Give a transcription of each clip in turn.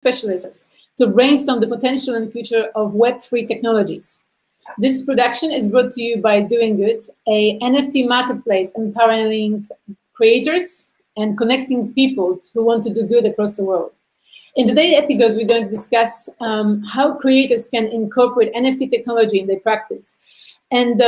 specialists to brainstorm the potential and future of Web3 technologies. This production is brought to you by DoinGud, a NFT marketplace empowering creators and connecting people who want to do good across the world. In today's episode, we're going to discuss how creators can incorporate NFT technology in their practice. And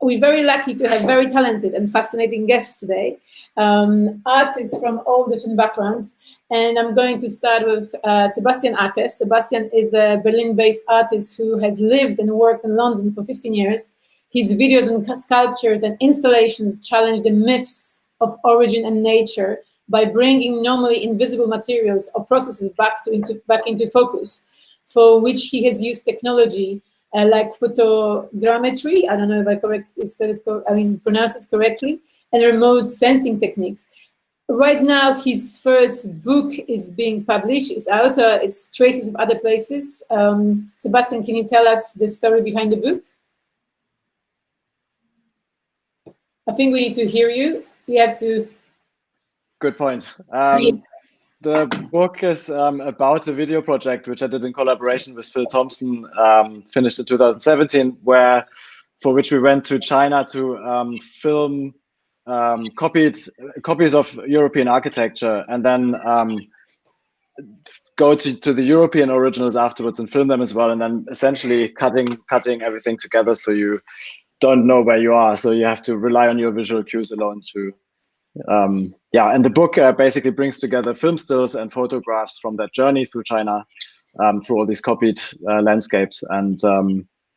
we're very lucky to have very talented and fascinating guests today, artists from all different backgrounds. And I'm going to start with Sebastian Acker. Sebastian is a Berlin-based artist who has lived and worked in London for 15 years. His videos and sculptures and installations challenge the myths of origin and nature by bringing normally invisible materials or processes back into focus, for which he has used technology like photogrammetry, I don't know if I pronounce it correctly, and remote sensing techniques. Right now, his first book is being published. It's out. It's Traces of Other Places. Sebastian, can you tell us the story behind the book? I think we need to hear you. You have to. Good point. The book is about a video project which I did in collaboration with Phil Thompson, finished in 2017, for which we went to China to film copies of European architecture, and then go to the European originals afterwards and film them as well, and then essentially cutting everything together so you don't know where you are. So you have to rely on your visual cues alone to and the book basically brings together film stills and photographs from that journey through China, through all these copied landscapes, and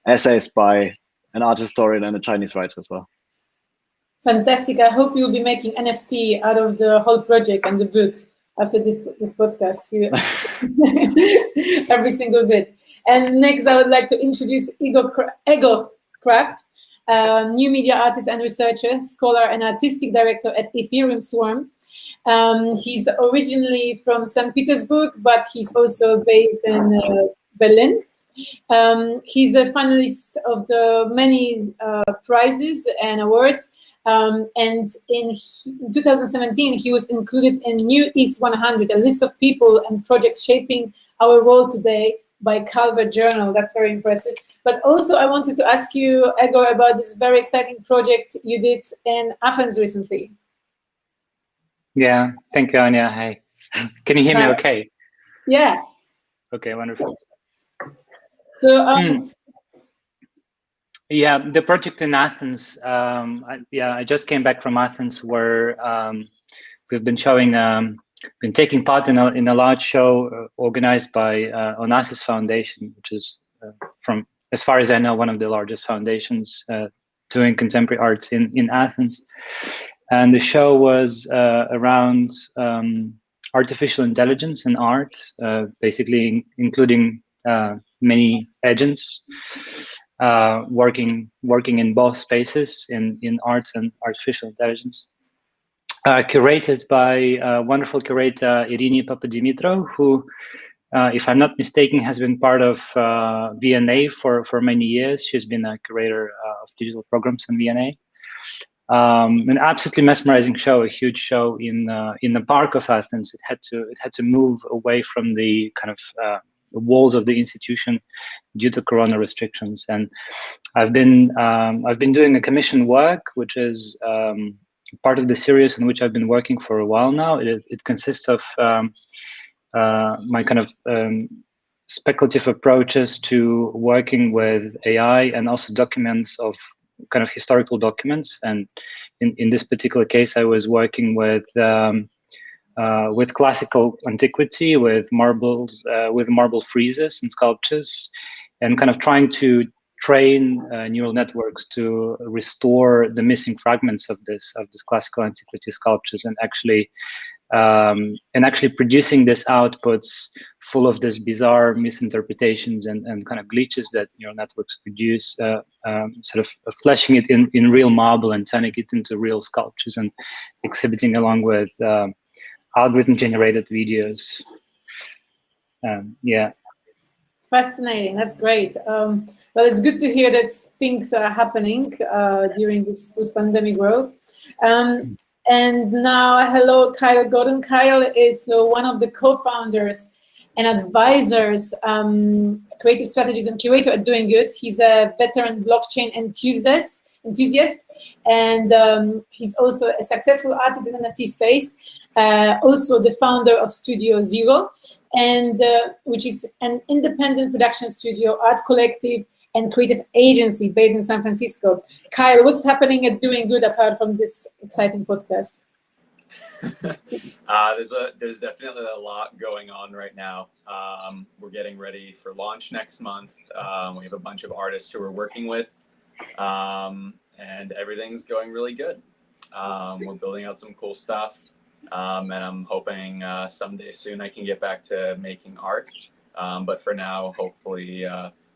essays by an art historian and a Chinese writer as well. Fantastic. I hope you'll be making NFT out of the whole project and the book after this podcast. Every single bit. And next, I would like to introduce Egor Kraft, new media artist and researcher, scholar and artistic director at Ethereum Swarm. He's originally from St. Petersburg, but he's also based in Berlin. He's a finalist of the many prizes and awards. And in 2017, he was included in New East 100, a list of people and projects shaping our world today, by Calvert Journal. That's very impressive. But also I wanted to ask you, Egor, about this very exciting project you did in Athens recently. Yeah, thank you, Ania. Hi. Can you hear me okay? Yeah. Okay, wonderful. So, yeah, the project in Athens, I just came back from Athens, where we've been showing been taking part in a large show organized by Onassis Foundation, which is, from as far as I know, one of the largest foundations doing contemporary arts in Athens. And the show was around artificial intelligence and art, basically including many agents working in both spaces, in arts and artificial intelligence. Curated by a wonderful curator, Ania Poullain-Majchrzak, who, if I'm not mistaken, has been part of VNA for many years. She's been a curator of digital programs in VNA. An absolutely mesmerizing show, a huge show in the park of Athens. It had to move away from the kind of the walls of the institution due to Corona restrictions. And I've been doing a commission work, which is part of the series in which I've been working for a while now. It consists of my kind of speculative approaches to working with AI and also documents of kind of historical documents. And in this particular case, I was working with classical antiquity, with marbles, with marble friezes and sculptures, and kind of trying to train neural networks to restore the missing fragments of this classical antiquity sculptures, and actually producing these outputs full of this bizarre misinterpretations and kind of glitches that neural networks produce, sort of fleshing it in real marble and turning it into real sculptures and exhibiting along with algorithm generated videos. Yeah. Fascinating. That's great. Well, it's good to hear that things are happening during this post-pandemic world. And now, hello, Kyle Gordon. Kyle is one of the co-founders and advisors creative strategies and curator at DoinGud. He's a veteran blockchain enthusiast, and he's also a successful artist in the NFT space. Also the founder of Studio Zero, and which is an independent production studio, art collective, and creative agency based in San Francisco. Kyle, what's happening at DoinGud apart from this exciting podcast? There's definitely a lot going on right now. We're getting ready for launch next month. We have a bunch of artists who we're working with, and everything's going really good. We're building out some cool stuff, and I'm hoping someday soon I can get back to making art. But for now, hopefully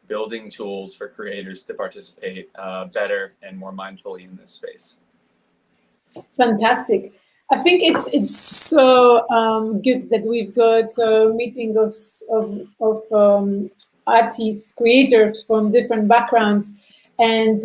building tools for creators to participate better and more mindfully in this space. Fantastic. I think it's so good that we've got a meeting of artists, creators from different backgrounds, and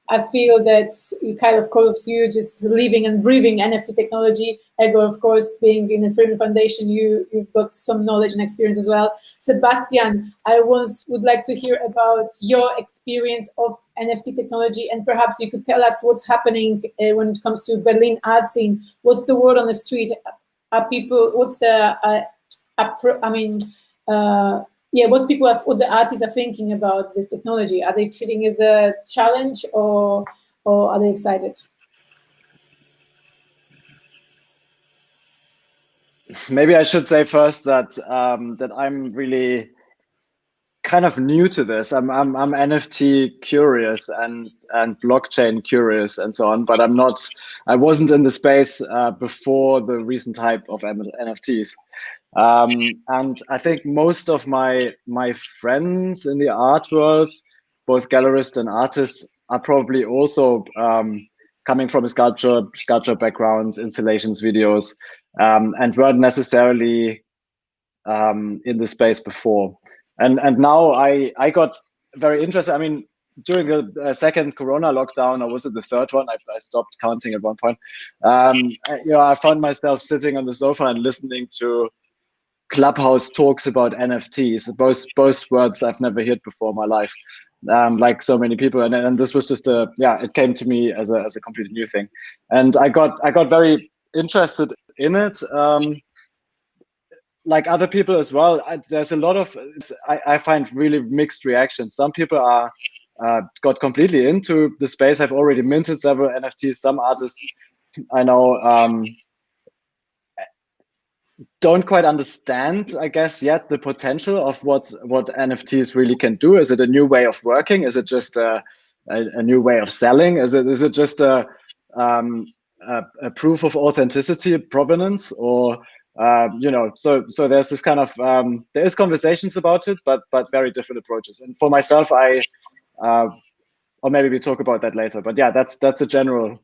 I feel that Kyle, of course, you just living and breathing NFT technology. Egor, of course, being in the Ethereum Foundation, you've got some knowledge and experience as well. Sebastian, I would like to hear about your experience of NFT technology, and perhaps you could tell us what's happening when it comes to Berlin art scene. What's the word on the street? Are people? What's the? What the artists are thinking about this technology? Are they treating it as a challenge, or are they excited? Maybe I should say first that that I'm really kind of new to this. I'm NFT curious and blockchain curious and so on, but I wasn't in the space before the recent hype of NFTs. And I think most of my friends in the art world, both gallerists and artists, are probably also coming from a sculpture background, installations, videos, and weren't necessarily in the space before. And now I got very interested. I mean, during the second Corona lockdown, or was it the third one? I stopped counting at one point. I found myself sitting on the sofa and listening to Clubhouse talks about NFTs, both words I've never heard before in my life, like so many people. And this was just it came to me as a completely new thing. And I got very interested in it. Like other people as well, there's a lot of, I find really mixed reactions. Some people are got completely into the space, have already minted several NFTs. Some artists I know don't quite understand, I guess, yet the potential of what NFTs really can do. Is it a new way of working? Is it just a new way of selling? Is it just a proof of authenticity, provenance, or so there's this kind of there is conversations about it, but very different approaches. And for myself, or maybe we talk about that later. But yeah, that's a general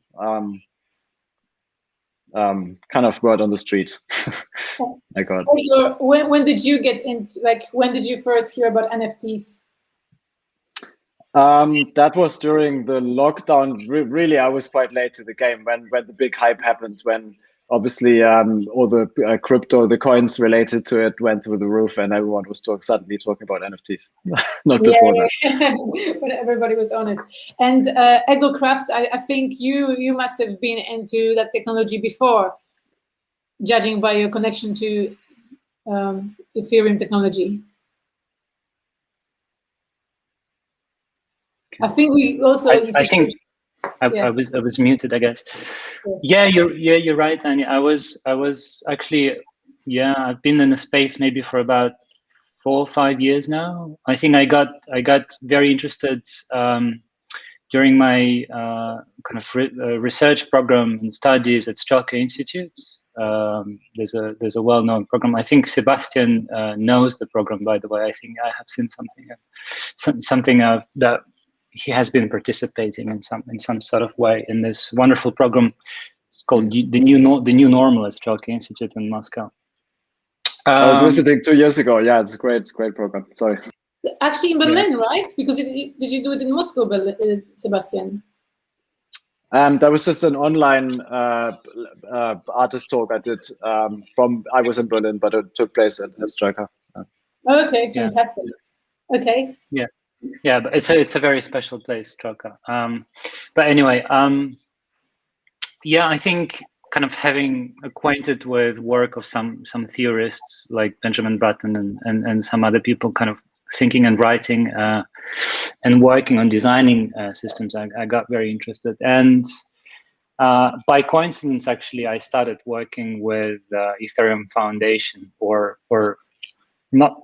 kind of word on the street. I got. When did you get into, when did you first hear about NFTs? That was during the lockdown. Really, I was quite late to the game when the big hype happened, when obviously all the crypto, the coins related to it went through the roof, and everyone was suddenly talking about NFTs. Not before that. But everybody was on it. And Egor Kraft, I think you must have been into that technology before, judging by your connection to Ethereum technology. I think we also. I was muted, I guess. Yeah, you're right, Ania. I was actually, I've been in the space maybe for about 4 or 5 years now. I think I got very interested during my kind of research program and studies at Chalky Institute. There's a well-known program. I think Sebastian knows the program, by the way. I think I have seen something that he has been participating in some sort of way in this wonderful program. It's called the new Normalized, Chalky Institute in Moscow. I was visiting 2 years ago. Yeah, it's a great program. Sorry. Actually, in Berlin, right? Because did you do it in Moscow, Sebastian? That was just an online artist talk I did. I was in Berlin, but it took place at Striker. Okay, fantastic. Yeah. Okay. Yeah, but it's a very special place, Chalky. But anyway, yeah, I think kind of having acquainted with work of some theorists like Benjamin Bratton and some other people kind of thinking and writing and working on designing systems, I got very interested. And by coincidence, actually, I started working with Ethereum Foundation, or not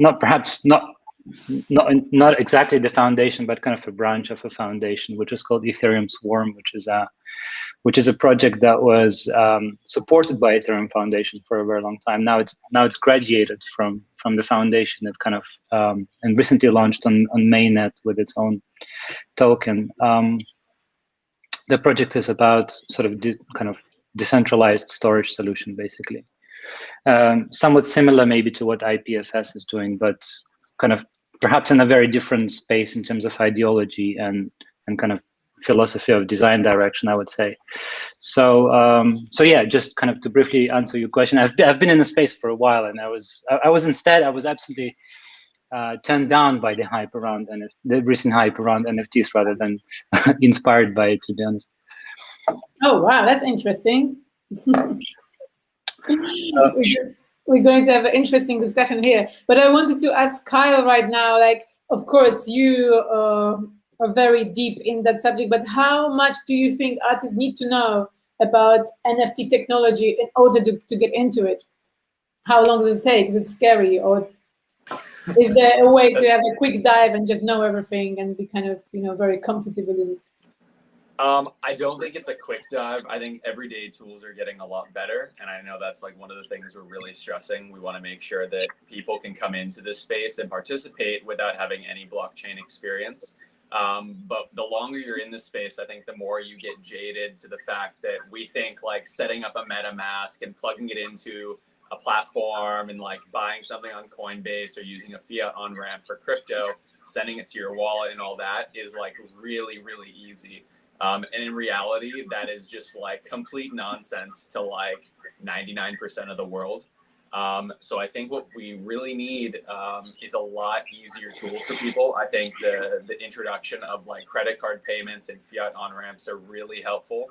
exactly the foundation, but kind of a branch of a foundation, which is called Ethereum Swarm, which is a project that was supported by Ethereum Foundation for a very long time. Now it's graduated from the foundation. It kind of and recently launched on mainnet with its own token. The project is about sort of kind of decentralized storage solution, basically. Somewhat similar maybe to what IPFS is doing, but kind of perhaps in a very different space in terms of ideology and kind of philosophy of design direction, I would say. So yeah, just kind of to briefly answer your question, I've been in the space for a while, and I was absolutely turned down by the hype around the recent hype around NFTs rather than inspired by it, to be honest. Oh wow, that's interesting. We're going to have an interesting discussion here, but I wanted to ask Kyle right now, like, of course you are very deep in that subject, but how much do you think artists need to know about NFT technology in order to get into it? How long does it take? Is it scary, or is there a way to have a quick dive and just know everything and be kind of, very comfortable in it? I don't think it's a quick dive. I think everyday tools are getting a lot better. And I know that's like one of the things we're really stressing. We want to make sure that people can come into this space and participate without having any blockchain experience. But the longer you're in this space, I think the more you get jaded to the fact that we think like setting up a MetaMask and plugging it into a platform and like buying something on Coinbase or using a fiat on-ramp for crypto, sending it to your wallet and all that is like really, really easy. And in reality, that is just like complete nonsense to like 99% of the world. So I think what we really need is a lot easier tools for people. I think the introduction of like credit card payments and fiat on-ramps are really helpful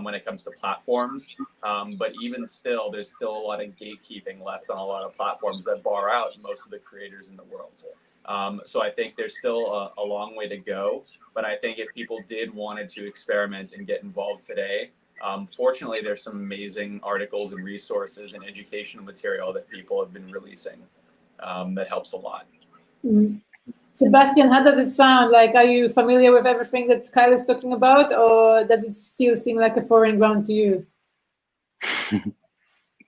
when it comes to platforms. But even still, there's still a lot of gatekeeping left on a lot of platforms that bar out most of the creators in the world. So I think there's still a long way to go. But I think if people wanted to experiment and get involved today, fortunately, there's some amazing articles and resources and educational material that people have been releasing that helps a lot. Mm. Sebastian, how does it sound? Like, are you familiar with everything that Kyle is talking about, or does it still seem like a foreign ground to you?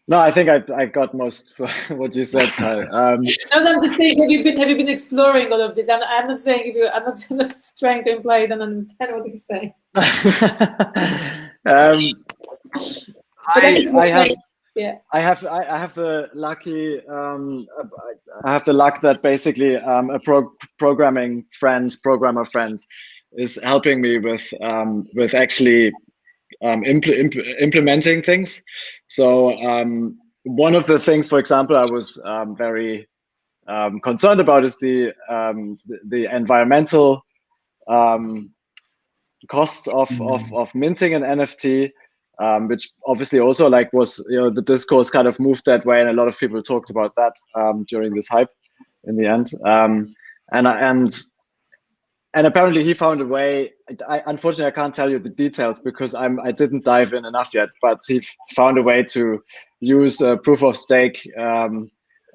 No, I think I got most what you said, Kyle. No, I'm just saying, have you been exploring all of this? I'm not saying I'm not trying to imply you don't understand what he's saying. I have the luck that basically a programmer friends is helping me with actually implementing things. So one of the things, for example, I was very concerned about is the environmental cost of minting an NFT, which obviously also like was, the discourse kind of moved that way, and a lot of people talked about that during this hype in the end. And apparently he found a way. Unfortunately, I can't tell you the details because I didn't dive in enough yet. But he found a way to use a proof of stake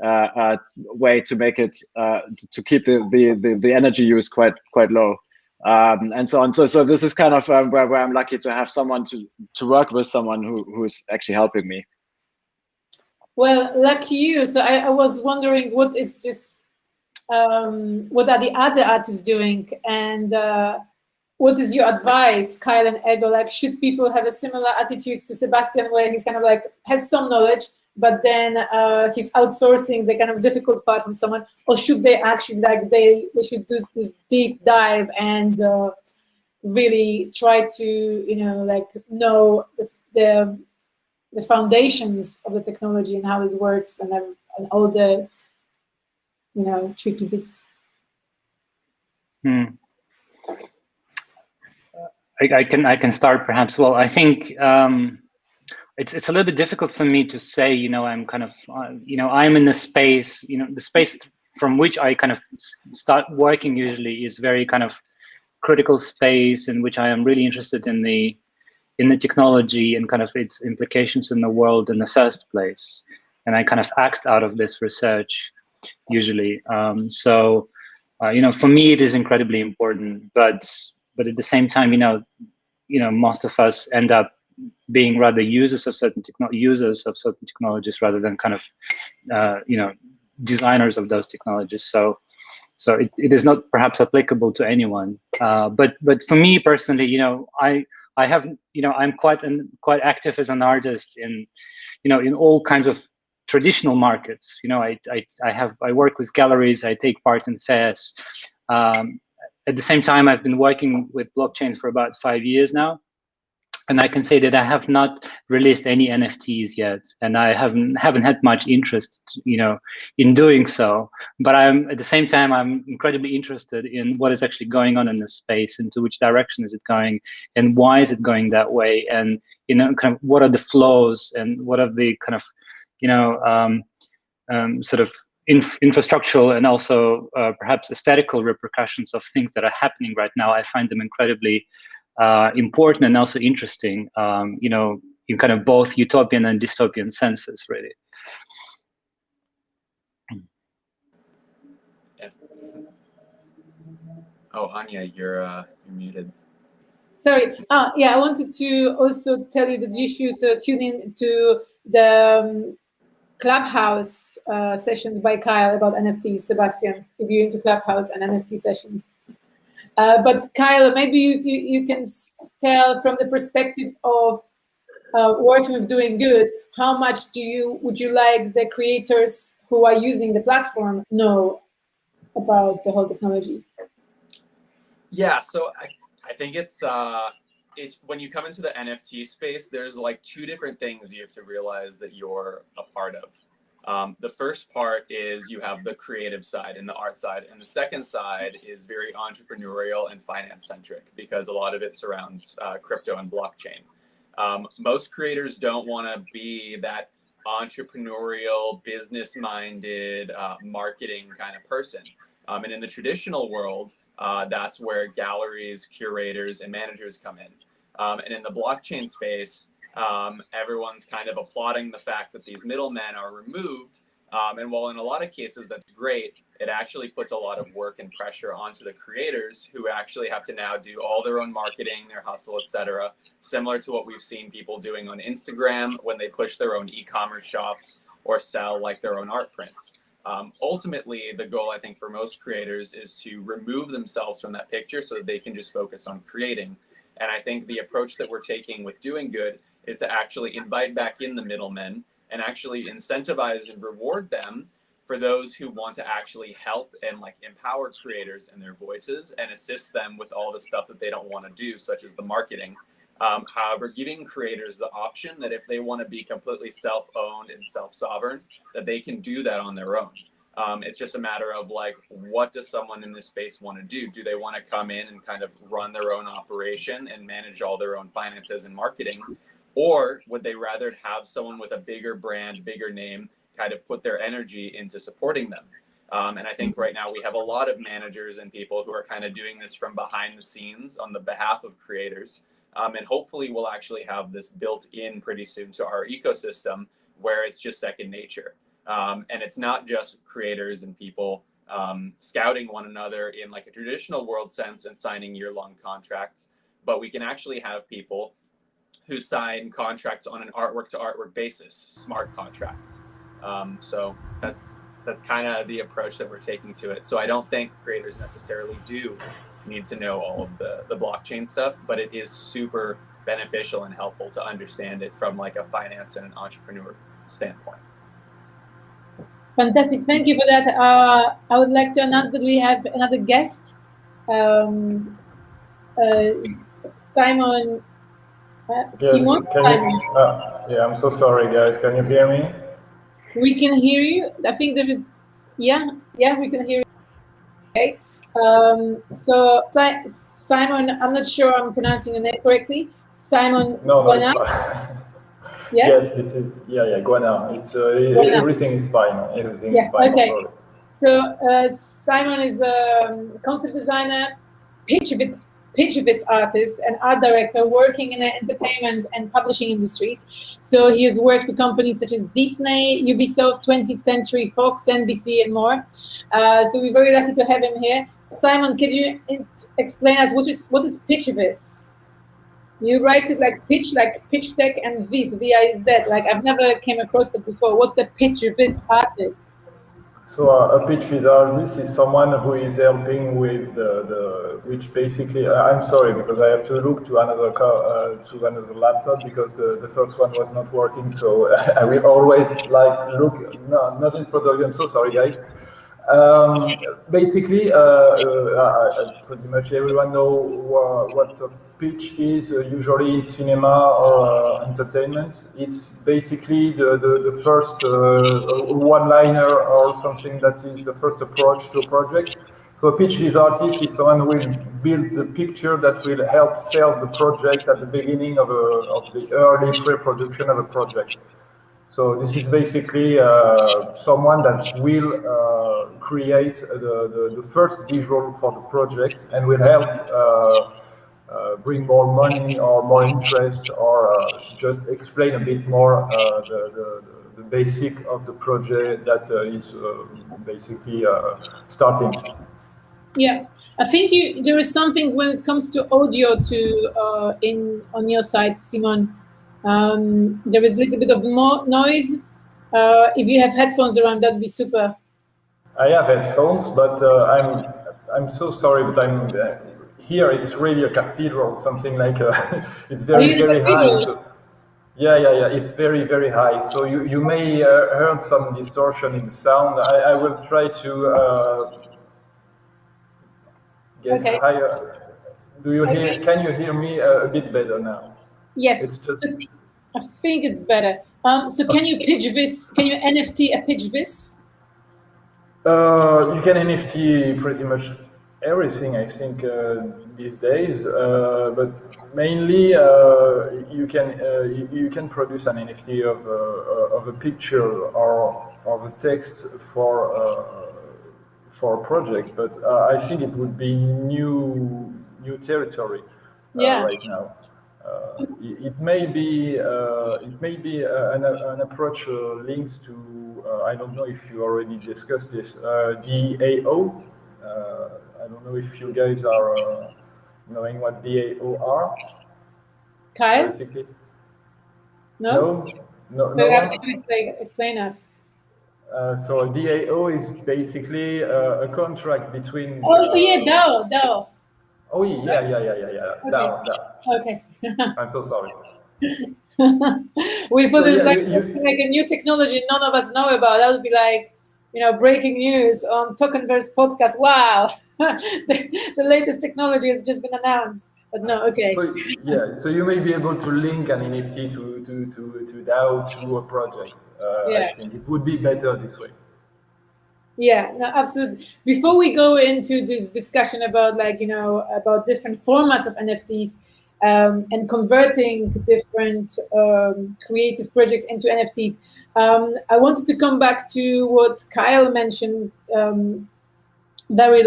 way to make it to keep the energy use quite low, and so on. So this is kind of where I'm lucky to have someone to work with, someone who is actually helping me. Well, lucky you. So I was wondering what is just. What are the other artists doing, and what is your advice, Kyle and Egor? Like, should people have a similar attitude to Sebastian, where he's kind of like has some knowledge, but then he's outsourcing the kind of difficult part from someone, or should they actually like they should do this deep dive and really try to know the foundations of the technology and how it works and all the tricky bits. I can start perhaps. Well, I think it's a little bit difficult for me to say. I'm kind of I'm in the space. The space from which I kind of start working usually is very kind of critical space in which I am really interested in the technology and kind of its implications in the world in the first place, and I kind of act out of this research usually. So for me it is incredibly important, but at the same time, most of us end up being rather users of certain technologies rather than kind of designers of those technologies. So it is not perhaps applicable to anyone. But for me personally, I have I'm quite active as an artist in in all kinds of traditional markets. I work with galleries, I take part in fairs. At the same time, I've been working with blockchain for about 5 years now, and I can say that I have not released any NFTs yet, and I haven't had much interest, in doing so. But at the same time, I'm incredibly interested in what is actually going on in this space, into which direction is it going, and why is it going that way, and kind of what are the flows, and what are the kind of sort of infrastructural and also perhaps aesthetical repercussions of things that are happening right now. I find them incredibly important and also interesting, in kind of both utopian and dystopian senses, really. Yeah. Oh, Ania, you're muted. Sorry. Yeah, I wanted to also tell you that you should tune in to the Clubhouse sessions by Kyle about NFTs, Sebastian, if you're into Clubhouse and NFT sessions. But Kyle, maybe you can tell from the perspective of working with DoinGud, how much would you like the creators who are using the platform know about the whole technology? Yeah, so I think it's when you come into the NFT space, there's like two different things you have to realize that you're a part of. The first part is you have the creative side and the art side, and the second side is very entrepreneurial and finance centric, because a lot of it surrounds crypto and blockchain. Most creators don't want to be that entrepreneurial, business-minded, marketing kind of person. And in the traditional world, that's where galleries, curators, and managers come in. And in the blockchain space, everyone's kind of applauding the fact that these middlemen are removed. And while in a lot of cases that's great, it actually puts a lot of work and pressure onto the creators, who actually have to now do all their own marketing, their hustle, etc. Similar to what we've seen people doing on Instagram when they push their own e-commerce shops or sell like their own art prints. Ultimately, the goal, I think, for most creators is to remove themselves from that picture so that they can just focus on creating. And I think the approach that we're taking with DoinGud is to actually invite back in the middlemen and actually incentivize and reward them for those who want to actually help and like empower creators and their voices and assist them with all the stuff that they don't want to do, such as the marketing. However, giving creators the option that if they want to be completely self-owned and self-sovereign, that they can do that on their own. It's just a matter of like, what does someone in this space want to do? Do they want to come in and kind of run their own operation and manage all their own finances and marketing? Or would they rather have someone with a bigger brand, bigger name, kind of put their energy into supporting them? And I think right now we have a lot of managers and people who are kind of doing this from behind the scenes on the behalf of creators. And hopefully we'll actually have this built in pretty soon to our ecosystem where it's just second nature. And it's not just creators and people scouting one another in like a traditional world sense and signing year-long contracts, but we can actually have people who sign contracts on an artwork to artwork basis, smart contracts. So that's kind of the approach that we're taking to it. So I don't think creators necessarily do need to know all of the blockchain stuff, but it is super beneficial and helpful to understand it from like a finance and an entrepreneur standpoint. Fantastic, thank you for that. I would like to announce that we have another guest, Simon. Yes, yeah, I'm so sorry, guys. Can you hear me? We can hear you. I think there is Yeah, we can hear you. Okay. So Simon, I'm not sure I'm pronouncing your name correctly. Simon Goinard? It's fine. Yeah? Yes, this is Goinard. It's everything is fine. Everything is fine. Okay. No. So Simon is a concept designer, pitchvis artist, and art director working in the entertainment and publishing industries. So he has worked with companies such as Disney, Ubisoft, 20th Century Fox, NBC, and more. So we're very lucky to have him here. Simon, can you explain us what is pitchvis? You write it like pitch deck, and vis, V-I-Z. Like I've never came across that before. What's a pitchvis artist? So a pitchvis artist is someone who is helping with which basically I'm sorry because I have to look to another laptop because the first one was not working. So I will always look. No, not in front of you. I'm so sorry, guys. Basically, pretty much everyone know what a pitch is. Usually in cinema or entertainment, it's basically the first one-liner or something that is the first approach to a project. So a pitchvis artist is someone who will build the picture that will help sell the project at the beginning of the early pre-production of a project. So this is basically someone that will create the first visual for the project and will help bring more money or more interest or just explain a bit more the basic of the project that is basically starting. Yeah, I think there is something when it comes to audio on your side, Simon. There is a little bit of more noise. If you have headphones around, that'd be super. I have headphones, but I'm so sorry, but I'm here. It's really a cathedral, something like it's very high. So, yeah. It's very high. So you may hear some distortion in the sound. I will try to get higher. Do you hear? Can you hear me a bit better now? Yes. It's just, I think it's better. So can you pitchvis? Can you NFT a pitchvis? You can NFT pretty much everything, I think, these days. But mainly, you can produce an NFT of a picture or of a text for a project. But I think it would be new territory right now. It may be an approach linked to I don't know if you already discussed this DAO. I don't know if you guys are knowing what DAO are. Kyle? Basically. No. You have to explain us. So DAO is basically a contract between. Oh yeah, DAO. Oh yeah. Okay. DAO. Okay. I'm so sorry. We thought it was like a new technology none of us know about. That would be like, breaking news on Tokenverse podcast. Wow, the latest technology has just been announced. But no, okay. So you may be able to link an NFT to DAO to a project. I think it would be better this way. Yeah, no, absolutely. Before we go into this discussion about about different formats of NFTs and converting different creative projects into NFTs, I wanted to come back to what Kyle mentioned very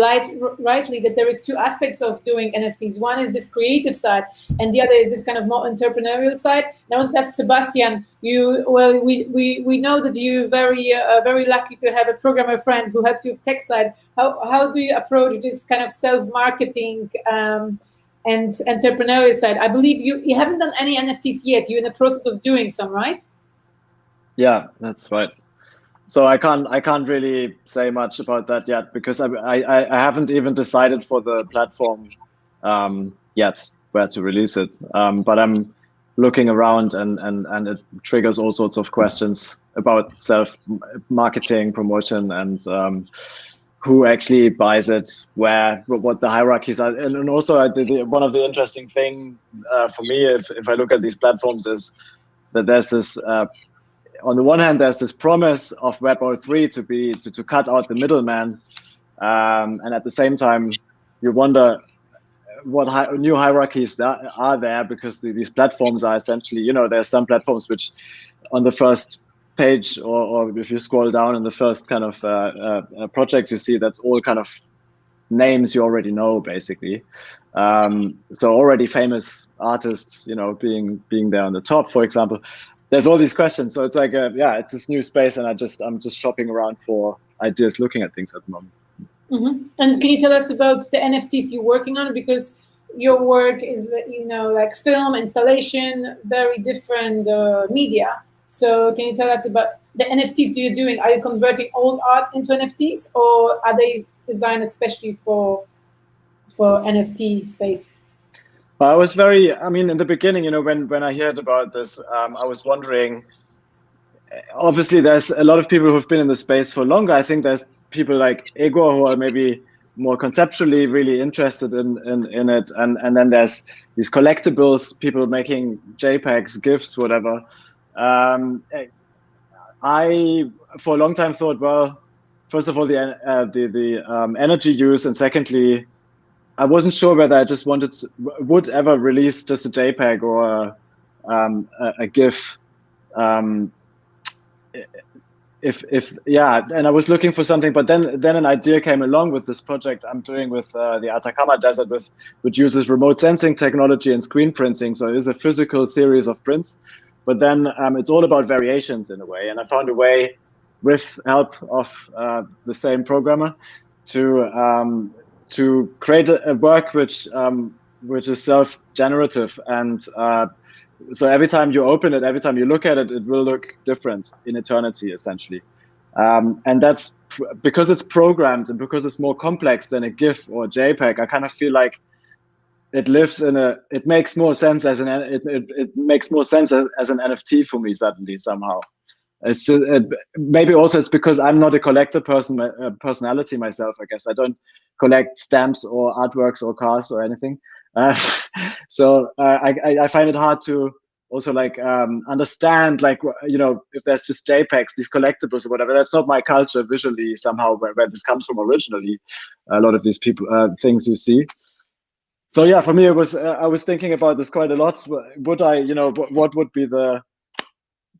rightly, that there is two aspects of doing NFTs. One is this creative side, and the other is this kind of more entrepreneurial side. Now, I want to ask Sebastian. We know that you're very lucky to have a programmer friend who helps you with tech side. How do you approach this kind of self-marketing and entrepreneurial side? I believe you haven't done any NFTs yet. You're in the process of doing some, right? Yeah, that's right. So I can't really say much about that yet because I haven't even decided for the platform yet where to release it. But I'm looking around and it triggers all sorts of questions about self-marketing, promotion, and who actually buys it, what the hierarchies are. And also one of the interesting thing for me, if I look at these platforms, is that there's this on the one hand, there's this promise of Web 3 to cut out the middleman, and at the same time, you wonder what new hierarchies that are there, because these platforms are essentially, there's some platforms which on the first page, or if you scroll down in the first kind of projects, you see that's all kind of names you already know, basically. So already famous artists, being there on the top, for example. There's all these questions. So it's like, it's this new space, and I'm just shopping around for ideas, looking at things at the moment. Mm-hmm. And can you tell us about the NFTs you're working on? Because your work is, like film, installation, very different media. So can you tell us about the NFTs you're doing? Are you converting old art into NFTs, or are they designed especially for NFT space? I was in the beginning, when I heard about this, I was wondering, obviously there's a lot of people who've been in the space for longer. I think there's people like Egor who are maybe more conceptually really interested in it, and then there's these collectibles, people making JPEGs, GIFs, whatever. I for a long time thought, well, first of all, the energy use, and secondly, I wasn't sure whether I just would ever release just a JPEG or a GIF. And I was looking for something, but then an idea came along with this project I'm doing with the Atacama Desert, which uses remote sensing technology and screen printing. So it is a physical series of prints, but then it's all about variations in a way. And I found a way, with help of the same programmer, to create a work which is self-generative, and so every time you open it, every time you look at it, it will look different in eternity, essentially. And that's because it's programmed, and because it's more complex than a GIF or a JPEG. I kind of feel like it lives it makes more sense as it makes more sense as an NFT for me suddenly somehow. It's just maybe also it's because I'm not a collector personality myself. I guess I don't collect stamps or artworks or cars or anything. So I find it hard to also understand, if there's just JPEGs, these collectibles or whatever. That's not my culture visually somehow, where this comes from originally. A lot of these things you see. So yeah, for me it was I was thinking about this quite a lot. Would I, what would be the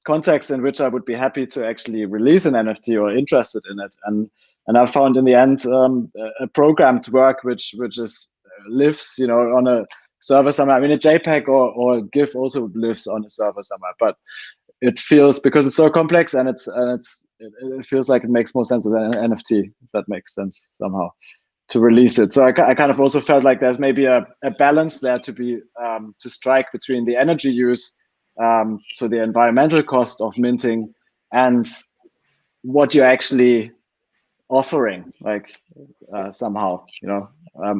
context in which I would be happy to actually release an NFT or interested in it, and I found in the end a programmed work which lives, on a server somewhere. I mean, a JPEG or a GIF also lives on a server somewhere, but it feels, because it's so complex, and it feels like it makes more sense as an NFT, if that makes sense somehow, to release it. So I kind of also felt like there's maybe a balance there to strike between the energy use, so the environmental cost of minting, and what you're actually offering, somehow,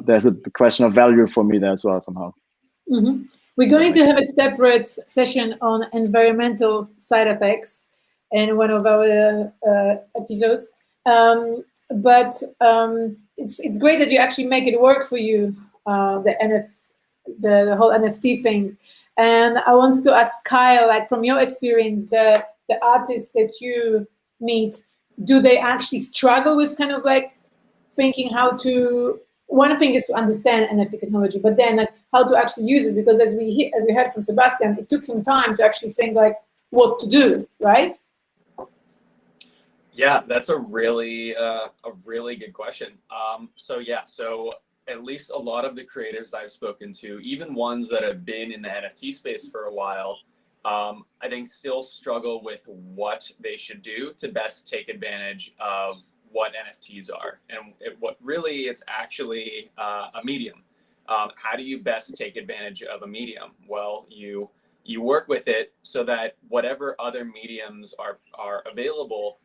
there's a question of value for me there as well somehow. Mm-hmm. We're going to have a separate session on environmental side effects in one of our episodes, but it's great that you actually make it work for you, the whole NFT thing. And I wanted to ask Kyle, from your experience, the artists that you meet, do they actually struggle with kind of thinking how to? One thing is to understand NFT technology, but then how to actually use it, because as we heard from Sebastian, it took him time to actually think what to do, right? Yeah, that's a really good question. So at least a lot of the creators I've spoken to, even ones that have been in the NFT space for a while, I think still struggle with what they should do to best take advantage of what NFTs are. And it's actually a medium. How do you best take advantage of a medium? Well, you work with it so that whatever other mediums are available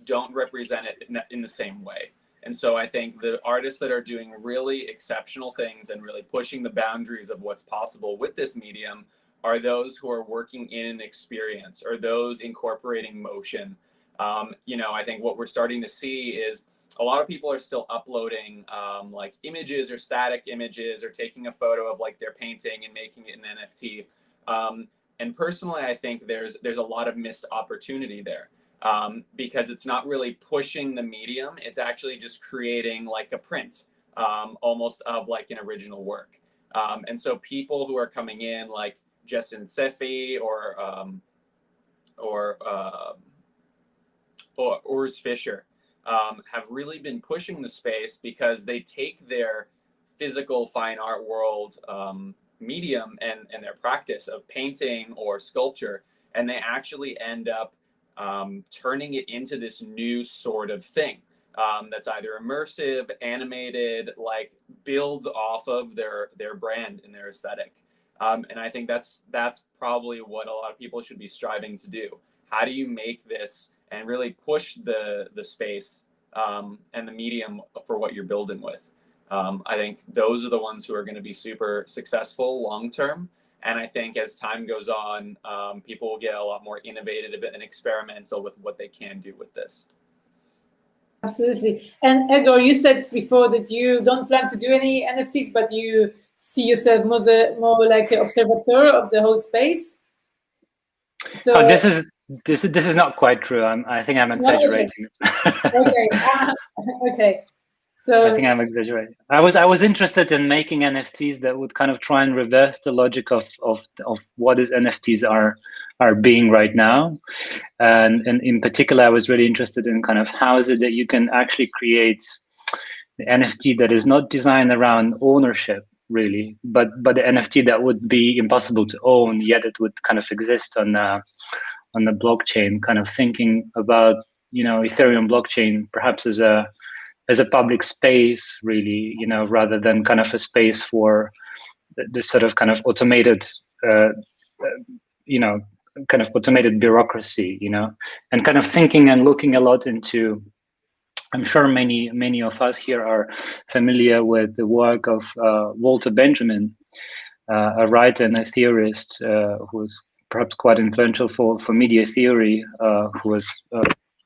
don't represent it in the same way. And so I think the artists that are doing really exceptional things and really pushing the boundaries of what's possible with this medium are those who are working in an experience, or those incorporating motion. I think what we're starting to see is a lot of people are still uploading images or static images, or taking a photo of their painting and making it an NFT. And personally, I think there's a lot of missed opportunity there, because it's not really pushing the medium. It's actually just creating like a print, almost of like an original work. And so people who are coming in like Justin Sefi or Urs Fischer have really been pushing the space, because they take their physical fine art world medium and their practice of painting or sculpture, and they actually end up turning it into this new sort of thing that's either immersive, animated, like builds off of their brand and their aesthetic. And I think that's probably what a lot of people should be striving to do. How do you make this and really push the space and the medium for what you're building with? I think those are the ones who are going to be super successful long term. And I think as time goes on, people will get a lot more innovative and experimental with what they can do with this. Absolutely. And Egor, you said before that you don't plan to do any NFTs, but you see yourself more like an observer of the whole space. So this is not quite true. I think I'm exaggerating. Okay. Okay. So I think I'm exaggerating. I was interested in making NFTs that would kind of try and reverse the logic of what is NFTs are being right now, and in particular, I was really interested in kind of how is it that you can actually create the NFT that is not designed around ownership really, but the NFT that would be impossible to own, yet it would kind of exist on the blockchain. Kind of thinking about Ethereum blockchain perhaps as a public space, really, rather than kind of a space for this sort of kind of automated, kind of automated bureaucracy, and kind of thinking and looking a lot into. I'm sure many of us here are familiar with the work of Walter Benjamin, a writer and a theorist who was perhaps quite influential for media theory, who was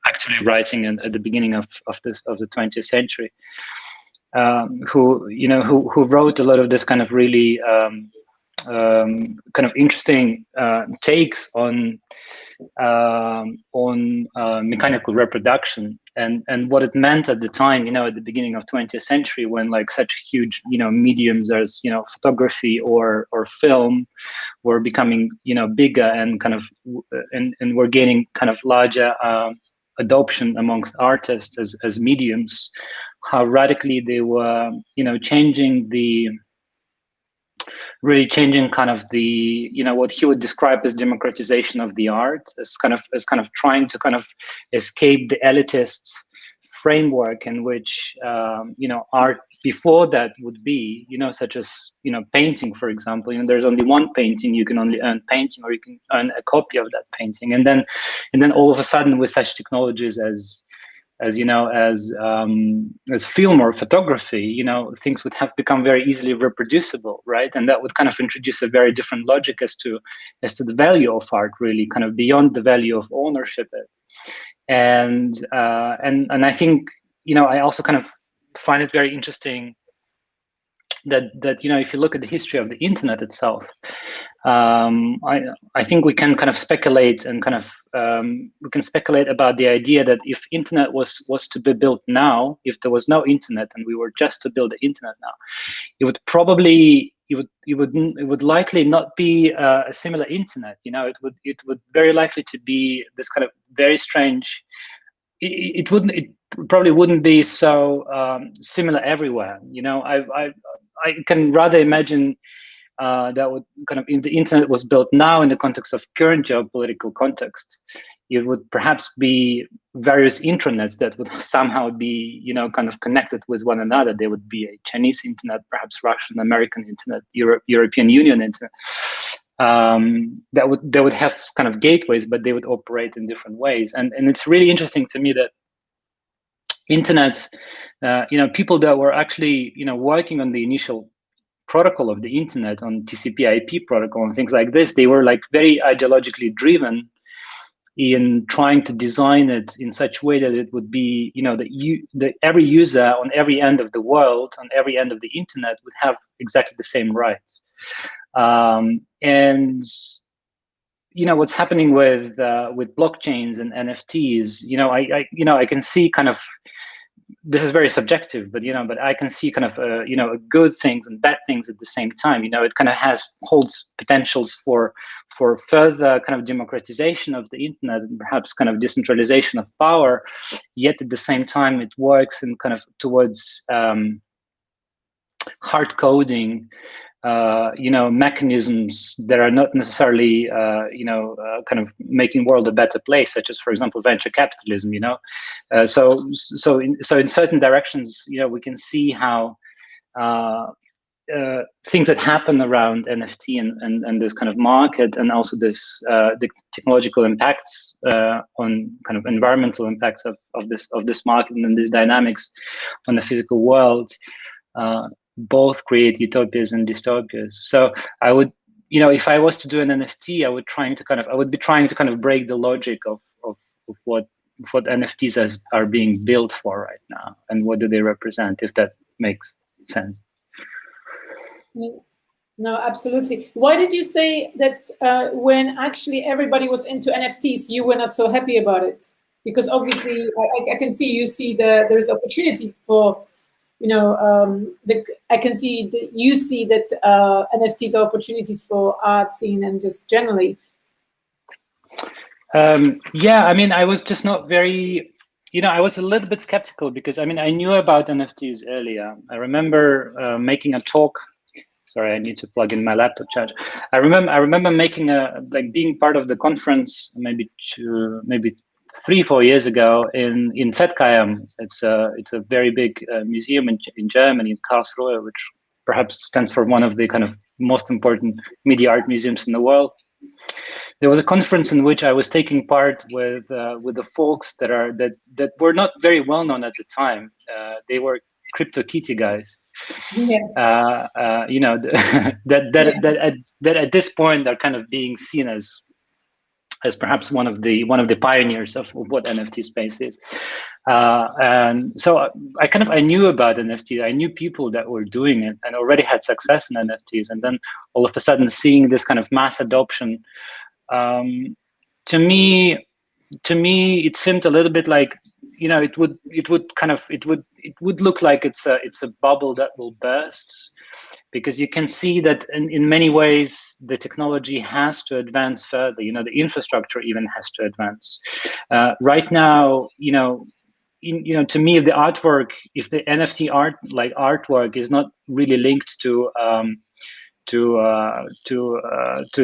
actually writing at the beginning of the 20th century, who wrote a lot of this kind of really kind of interesting takes on mechanical reproduction and what it meant at the time, at the beginning of 20th century, when like such huge mediums as photography or film were becoming bigger and kind of and were gaining kind of larger adoption amongst artists as mediums, how radically they were really changing kind of the what he would describe as democratization of the art, as kind of trying to kind of escape the elitist framework in which art before that would be, such as painting, for example. There's only one painting, you can only earn painting, or you can earn a copy of that painting, and then all of a sudden with such technologies as film or photography, things would have become very easily reproducible, right? And that would kind of introduce a very different logic as to the value of art, really, kind of beyond the value of ownership. And I think I also kind of find it very interesting that if you look at the history of the internet itself, I think we can kind of speculate and kind of we can speculate about the idea that if internet was to be built now, if there was no internet and we were just to build the internet now, it would probably it would likely not be a similar internet. It would very likely to be this kind of very strange. It probably wouldn't be so similar everywhere. I can rather imagine that would kind of, the internet was built now in the context of current geopolitical context. It would perhaps be various intranets that would somehow be, kind of connected with one another. There would be a Chinese internet, perhaps Russian, American internet, European Union internet. They would have kind of gateways, but they would operate in different ways. And it's really interesting to me that internet, people that were actually, working on the initial protocol of the internet, on TCP/IP protocol and things like this, they were like very ideologically driven in trying to design it in such a way that it would be, that every user on every end of the world, on every end of the internet, would have exactly the same rights. And what's happening with blockchains and NFTs, I can see kind of, this is very subjective, but but I can see kind of good things and bad things at the same time. It kind of holds potentials for further kind of democratization of the internet and perhaps kind of decentralization of power. Yet at the same time, it works in kind of towards hard coding mechanisms that are not necessarily, kind of making the world a better place, such as, for example, venture capitalism. So in certain directions, we can see how things that happen around NFT and this kind of market, and also this the technological impacts on kind of environmental impacts of this market and these dynamics on the physical world. Both create utopias and dystopias. So I would, if I was to do an NFT, I would be trying to kind of break the logic of what NFTs are being built for right now, and what do they represent, if that makes sense. No, absolutely. Why did you say that when actually everybody was into NFTs, you were not so happy about it? Because obviously, I can see you see there's opportunity for. I can see you see that NFTs are opportunities for art scene and just generally. Yeah, I mean, I was just not very, I was a little bit skeptical because, I mean, I knew about NFTs earlier. I remember making a talk. Sorry, I need to plug in my laptop charge. I remember making being part of the conference maybe 3-4 years ago in Zetkayam. It's a very big museum in Germany, in Karlsruhe, which perhaps stands for one of the kind of most important media art museums in the world. There was a conference in which I was taking part with the folks that were not very well known at the time. They were CryptoKitty guys. Yeah. That at this point are kind of being seen as perhaps one of the pioneers of what NFT space is. And so I knew about NFT. I knew people that were doing it and already had success in NFTs. And then all of a sudden seeing this kind of mass adoption, to me, it seemed a little bit like, it would look like it's a bubble that will burst, because you can see that in many ways the technology has to advance further. The infrastructure even has to advance. Right now, to me, the artwork, if the NFT artwork is not really linked to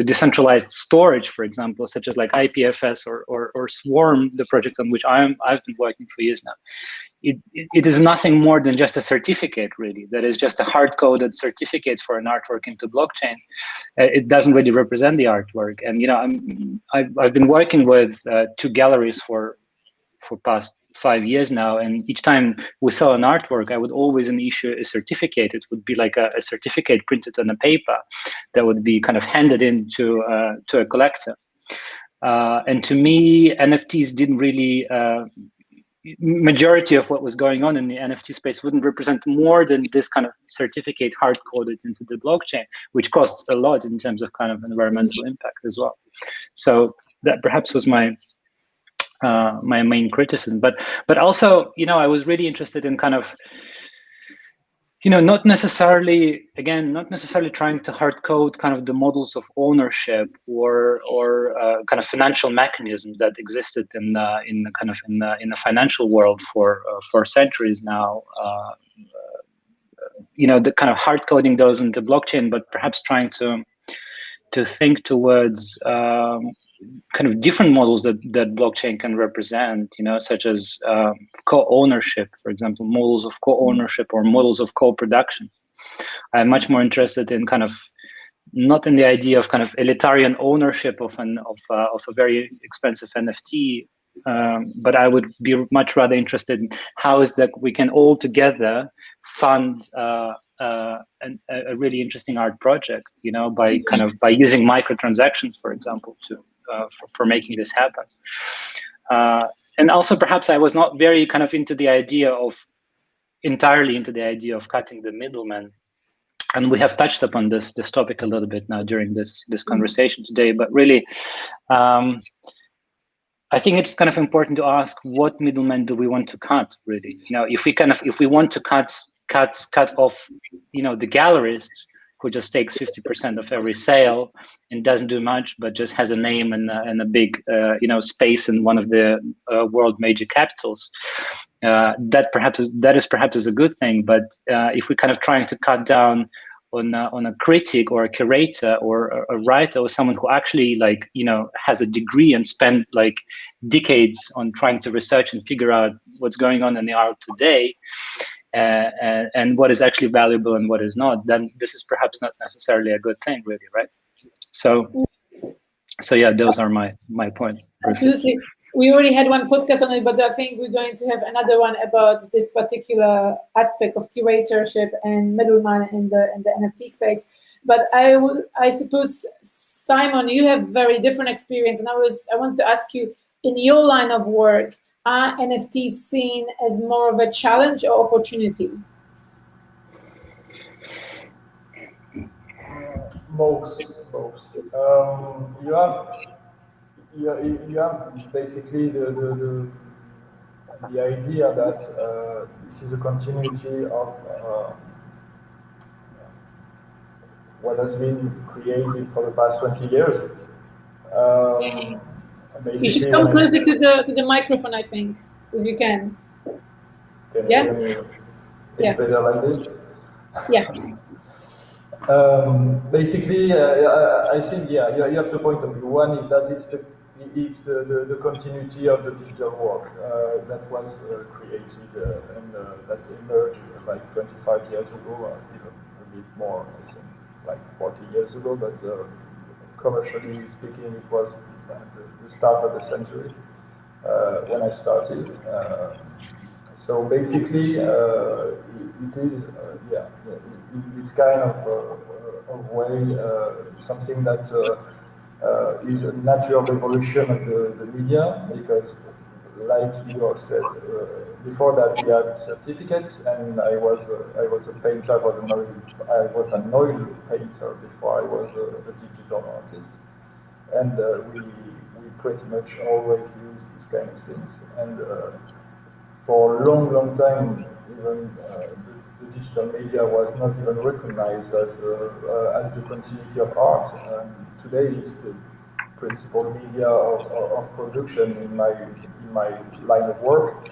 decentralized storage, for example, such as like IPFS or Swarm, the project on which I've been working for years now. It is nothing more than just a certificate, really. That is just a hard-coded certificate for an artwork into blockchain. It doesn't really represent the artwork. And I've been working with 2 galleries for past 5 years now, and each time we saw an artwork, I would always issue a certificate. It would be like a certificate printed on a paper that would be kind of handed in to a collector. And to me, NFTs didn't really, majority of what was going on in the NFT space wouldn't represent more than this kind of certificate hard-coded into the blockchain, which costs a lot in terms of kind of environmental impact as well. So that perhaps was my main criticism, but also, I was really interested in kind of, not necessarily trying to hard code kind of the models of ownership or kind of financial mechanisms that existed in the financial world for centuries now. The kind of hard coding those into blockchain, but perhaps trying to think towards kind of different models that blockchain can represent, such as co-ownership, for example, models of co-ownership or models of co-production. I'm much more interested in kind of not in the idea of kind of elitarian ownership of a very expensive NFT, but I would be much rather interested in how is that we can all together fund a really interesting art project, by using microtransactions, for example, for making this happen. And also perhaps I was not very kind of entirely into the idea of cutting the middleman. and we have touched upon this topic a little bit now during this conversation today, but really, I think it's kind of important to ask, what middlemen do we want to cut, really? If we want to cut off, the gallerist who just takes 50% of every sale and doesn't do much, but just has a name and a big, space in one of the world major capitals, that is perhaps a good thing. But if we're kind of trying to cut down on a critic or a curator or a writer or someone who actually has a degree and spent decades on trying to research and figure out what's going on in the art today, and what is actually valuable and what is not, then this is perhaps not necessarily a good thing, really, right? So yeah, those are my points. Absolutely. We already had one podcast on it, but I think we're going to have another one about this particular aspect of curatorship and middleman in the NFT space. But I suppose, Simon, you have very different experience, and I wanted to ask you, in your line of work, are NFTs seen as more of a challenge or opportunity? Both. You have basically the idea that this is a continuity of what has been created for the past 20 years. You should come closer to the microphone, I think, if you can. Yeah? It's better like this? Yeah. Basically, I think, you have two points of view. One is that it's the continuity of the digital work that was created and that emerged like 25 years ago, even a bit more, I think, like 40 years ago, but commercially speaking, it was the start of the century when I started. So basically, it is, in this kind of way, something that is a natural evolution of the media, because, like you all said, before that we had certificates, and I was a painter. I was an oil painter before I was a digital artist, and we pretty much always use these kind of things. And for a long time, even the digital media was not even recognized as the continuity of art. Today, it's the principal media of production in my line of work,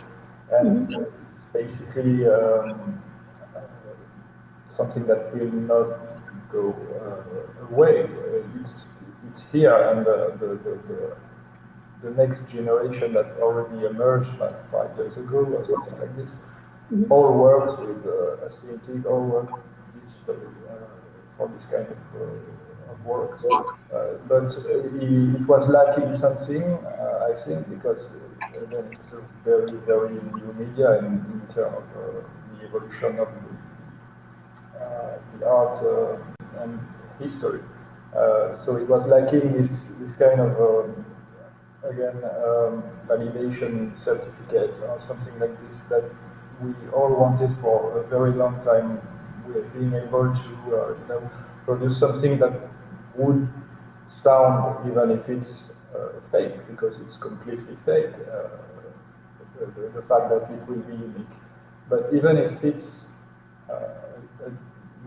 and it's basically something that will not go away. It's here, and the next generation that already emerged like 5 years ago or something like this, all works with async, all works digitally for this kind of work. So, but it was lacking something, I think, because again, it's a very, very new media in terms of the evolution of the art and history. So it was lacking this kind of validation certificate or something like this that we all wanted for a very long time. We have been able to produce something that would sound, even if it's fake, because it's completely fake, the fact that it will be unique. But even if it's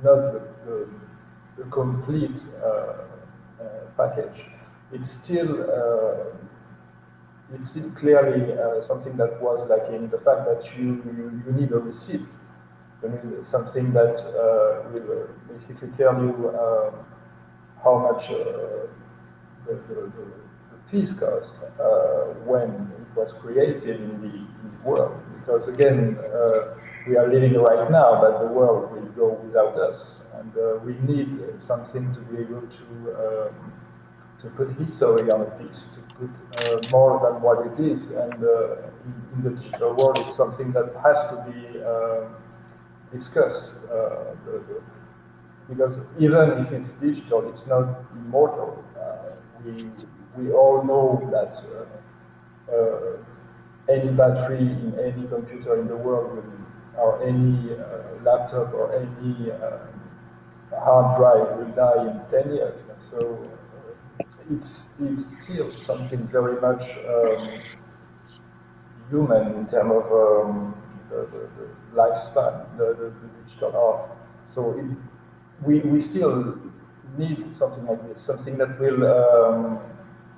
not the complete package, it's still clearly something that was lacking. The fact that you need a receipt, you need something that will basically tell you how much the piece cost when it was created in the world. Because again, we are living right now, but the world will go without us, and we need something to be able to put history on a piece, to put more than what it is. And in the digital world, it's something that has to be discussed. Because even if it's digital, it's not immortal. We all know that any battery in any computer in the world, or any laptop, or any hard drive will die in 10 years. So it's still something very much human in terms of the lifespan, the digital art. So we still need something like this, something that will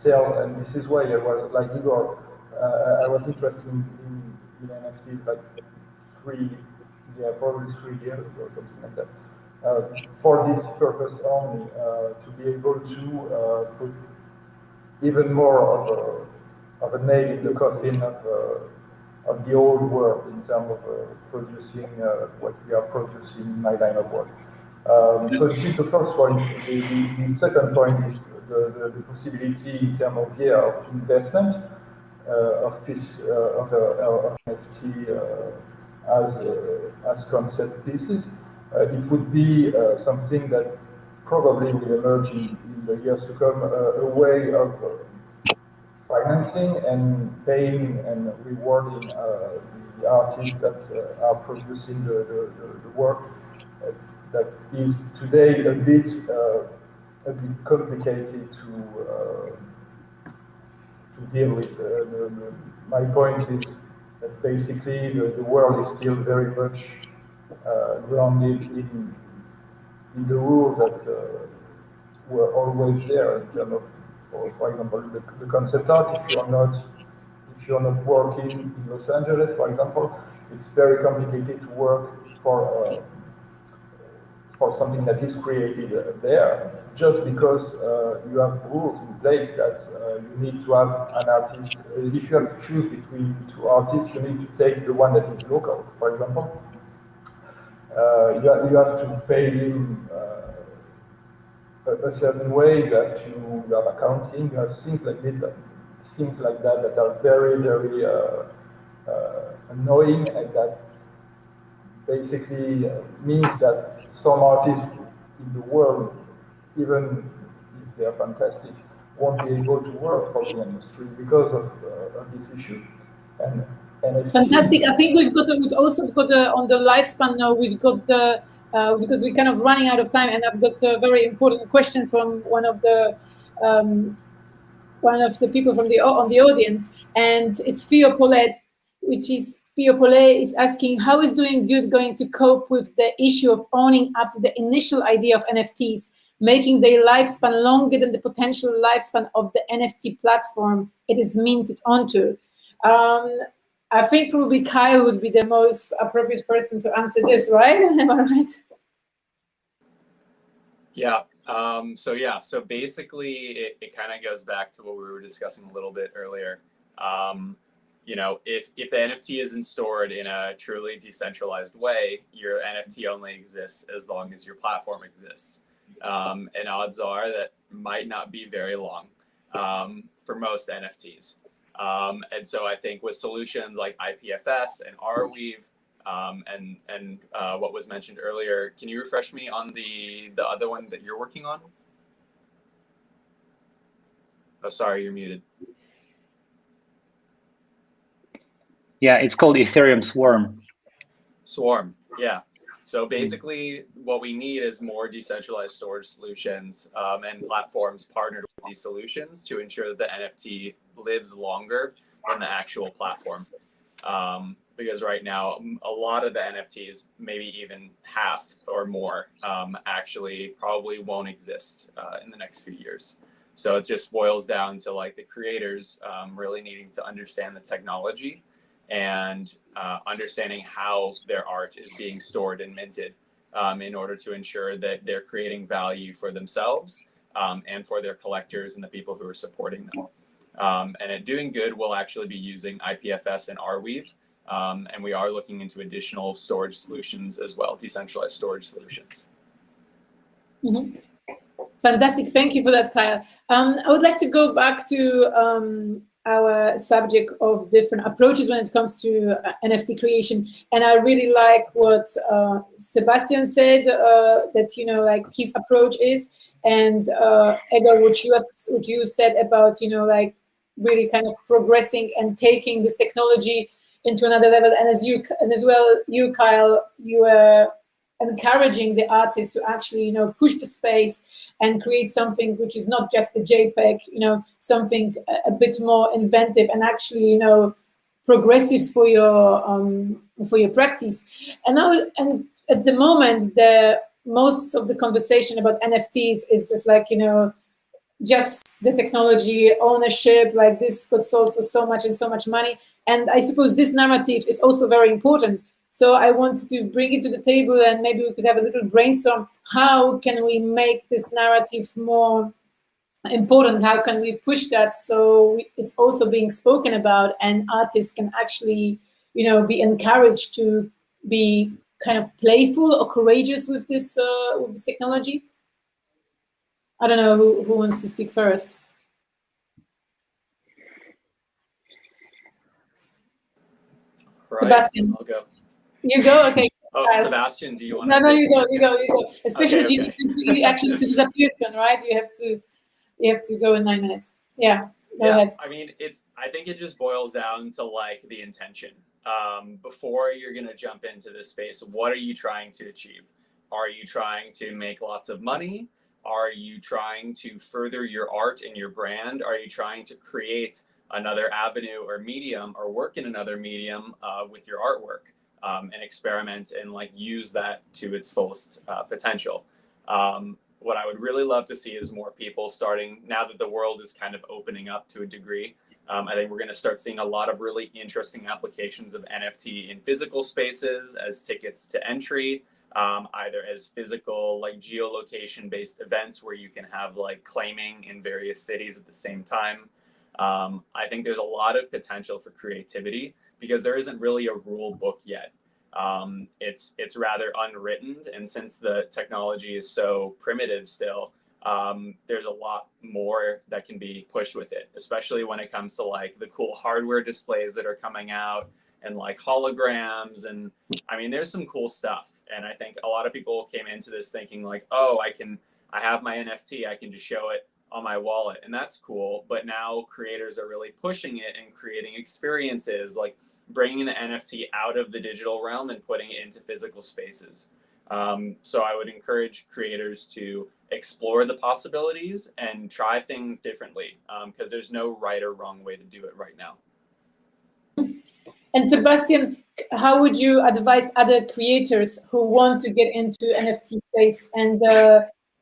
tell, and this is why I was, like Igor, I was interested in NFT like probably 3 years ago, or something like that. For this purpose only, to be able to put even more of a nail in the coffin of the old world in terms of producing what we are producing in my line of work. So this is the first point. The second point is the possibility in terms of of investment of NFT as concept pieces. It would be something that probably will emerge in the years to come, a way of financing and paying and rewarding the artists that are producing the work that is today a bit complicated to deal with. My point is that basically the world is still very much grounded in the rules that were always there in terms of, for example, the concept art. If you're not working in Los Angeles, for example, it's very complicated to work for something that is created there, just because you have rules in place that you need to have an artist. If you have to choose between two artists, you need to take the one that is local, for example. You have to pay him a certain way, you have accounting, you have things like that that are very, very annoying, and that basically means that some artists in the world, even if they are fantastic, won't be able to work for the industry because of this issue. And fantastic. I think we've also got on the lifespan now. We've got the because we're kind of running out of time, and I've got a very important question from one of the people from on the audience, and it's Theo Paulet, Theo Paulet is asking, how is DoinGud going to cope with the issue of owning up to the initial idea of NFTs, making their lifespan longer than the potential lifespan of the NFT platform it is minted onto? I think probably Kyle would be the most appropriate person to answer this, right? Am I right? Yeah. So basically, it kind of goes back to what we were discussing a little bit earlier. If the NFT isn't stored in a truly decentralized way, your NFT only exists as long as your platform exists. And odds are that might not be very long for most NFTs. And so I think with solutions like IPFS and Arweave and what was mentioned earlier, can you refresh me on the other one that you're working on? Oh, sorry, you're muted. Yeah, it's called Ethereum Swarm. Swarm, yeah. So basically, what we need is more decentralized storage solutions and platforms partnered with these solutions to ensure that the NFT lives longer than the actual platform. Because right now, a lot of the NFTs, maybe even half or more, actually probably won't exist in the next few years. So it just boils down to like the creators really needing to understand the technology and understanding how their art is being stored and minted in order to ensure that they're creating value for themselves and for their collectors and the people who are supporting them. And at DoinGud, we'll actually be using IPFS and Arweave, and we are looking into additional storage solutions as well, decentralized storage solutions. Mm-hmm. Fantastic. Thank you for that, Kyle. I would like to go back to our subject of different approaches when it comes to NFT creation. And I really like what Sebastian said, that, like his approach is, and Egor, what you said about, like really kind of progressing and taking this technology into another level. And as well, you, Kyle, you were encouraging the artists to actually, push the space and create something which is not just the JPEG, something a bit more inventive and actually, progressive for your practice. And at the moment, most of the conversation about NFTs is just like, just the technology ownership, like this got sold for so much and so much money. And I suppose this narrative is also very important. So I wanted to bring it to the table, and maybe we could have a little brainstorm. How can we make this narrative more important? How can we push that so it's also being spoken about, and artists can actually, be encouraged to be kind of playful or courageous with this technology? I don't know who wants to speak first. Right, Sebastian, I'll go. You go. Okay. Oh, Sebastian, do you want No, to? you go. Especially okay. you actually disappeared, right? You have to go in 9 minutes. Yeah. Go ahead. I mean, I think it just boils down to like the intention. Before you're going to jump into this space, what are you trying to achieve? Are you trying to make lots of money? Are you trying to further your art and your brand? Are you trying to create another avenue or medium, or work in another medium with your artwork, and experiment and like use that to its fullest potential? What I would really love to see is more people starting, now that the world is kind of opening up to a degree. I think we're going to start seeing a lot of really interesting applications of NFT in physical spaces as tickets to entry, either as physical, like geolocation based events where you can have like claiming in various cities at the same time. I think there's a lot of potential for creativity because there isn't really a rule book yet. It's rather unwritten, and since the technology is so primitive still, there's a lot more that can be pushed with it, especially when it comes to like the cool hardware displays that are coming out and like holograms. And I mean, there's some cool stuff. And I think a lot of people came into this thinking like, oh, I have my NFT, I can just show it on my wallet, and that's cool. But now creators are really pushing it and creating experiences, like bringing the NFT out of the digital realm and putting it into physical spaces. So I would encourage creators to explore the possibilities and try things differently, because there's no right or wrong way to do it right now. And Sebastian, how would you advise other creators who want to get into NFT space and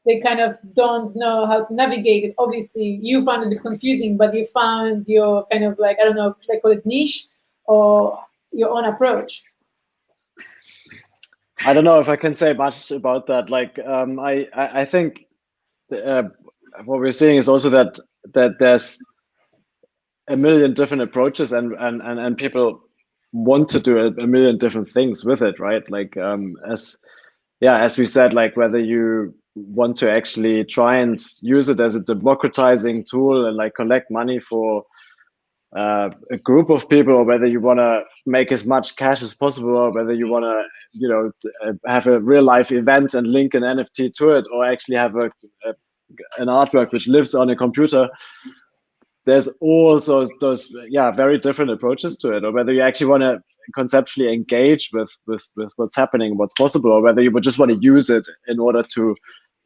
they kind of don't know how to navigate it? Obviously, you found it confusing, but you found your kind of like, I don't know, should I call it niche or your own approach? I don't know if I can say much about that. Like, I think what we're seeing is also that there's a million different approaches, and people want to do a million different things with it, right? Like, as we said, like whether you want to actually try and use it as a democratizing tool and like collect money for a group of people, or whether you want to make as much cash as possible, or whether you want to, have a real life event and link an NFT to it, or actually have an artwork which lives on a computer. There's all those very different approaches to it, or whether you actually want to conceptually engage with what's happening, what's possible, or whether you would just want to use it in order to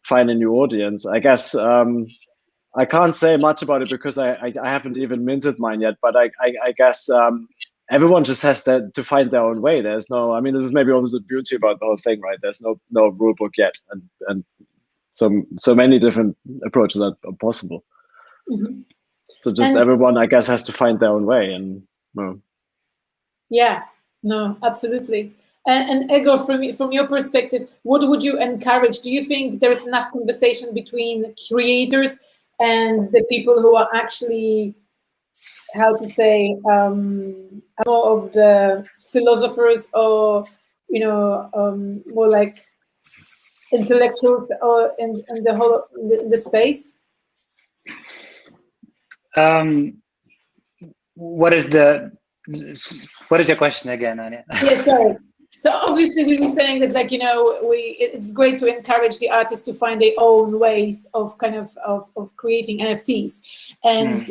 find a new audience. I guess I can't say much about it because I haven't even minted mine yet, but I guess everyone just has to find their own way. There's no, I mean, this is maybe also the beauty about the whole thing, right? There's no rule book yet, and so many different approaches are possible. Mm-hmm. So just everyone, I guess, has to find their own way. And yeah, no, absolutely. And Egor, from your perspective, what would you encourage? Do you think there's enough conversation between creators and the people who are actually, how to say, more of the philosophers, or more like intellectuals, or in the whole in the space? What is your question again, Ania? Yeah, sorry. So obviously we were saying that, like, it's great to encourage the artists to find their own ways of kind of creating NFTs, and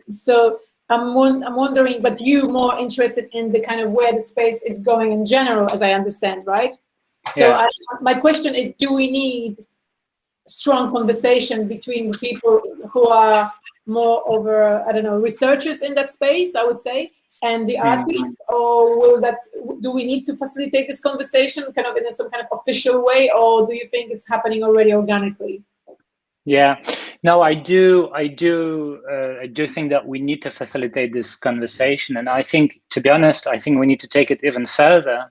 so I'm wondering, but you more interested in the kind of where the space is going in general, as I understand, right? So Yeah. my question is, do we need strong conversation between the people who are more over, I don't know, researchers in that space, I would say, and the artists, or do we need to facilitate this conversation kind of in some kind of official way, or do you think it's happening already organically? Yeah, no, I do think that we need to facilitate this conversation, and I think, to be honest, I think we need to take it even further.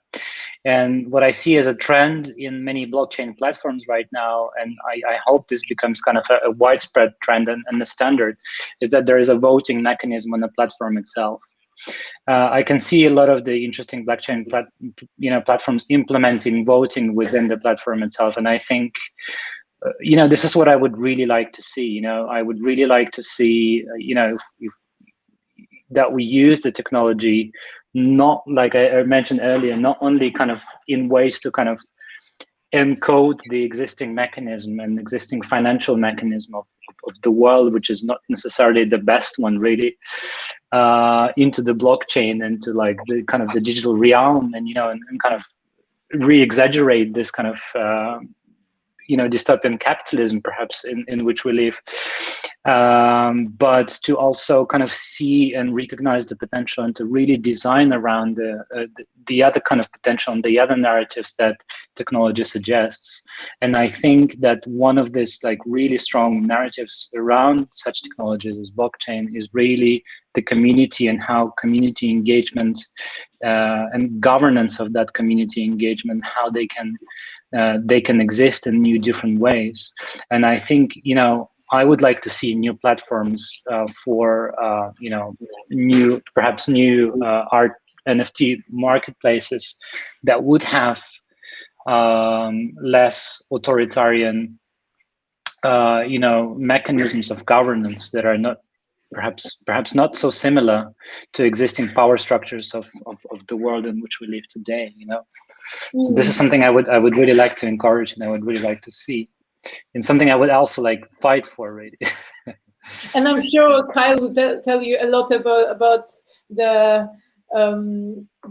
And what I see as a trend in many blockchain platforms right now, and I hope this becomes kind of a widespread trend and the standard, is that there is a voting mechanism on the platform itself. I can see a lot of the interesting blockchain platforms implementing voting within the platform itself, and I think this is what I would really like to see. I would really like to see that we use the technology, not like I mentioned earlier, not only kind of in ways to kind of encode the existing mechanism and existing financial mechanism of the world, which is not necessarily the best one really, into the blockchain and to like the kind of the digital realm, and and kind of re-exaggerate this kind of dystopian capitalism perhaps in which we live, but to also kind of see and recognize the potential and to really design around the other kind of potential and the other narratives that technology suggests. And I think that one of these like really strong narratives around such technologies as blockchain is really the community and how community engagement and governance of that community engagement, how they can exist in new different ways. And I think I would like to see new platforms for perhaps new art NFT marketplaces that would have less authoritarian mechanisms of governance that are not perhaps not so similar to existing power structures of the world in which we live today. So this is something I would really like to encourage, and I would really like to see, and something I would also like fight for, really. And I'm sure Kyle will tell you a lot about the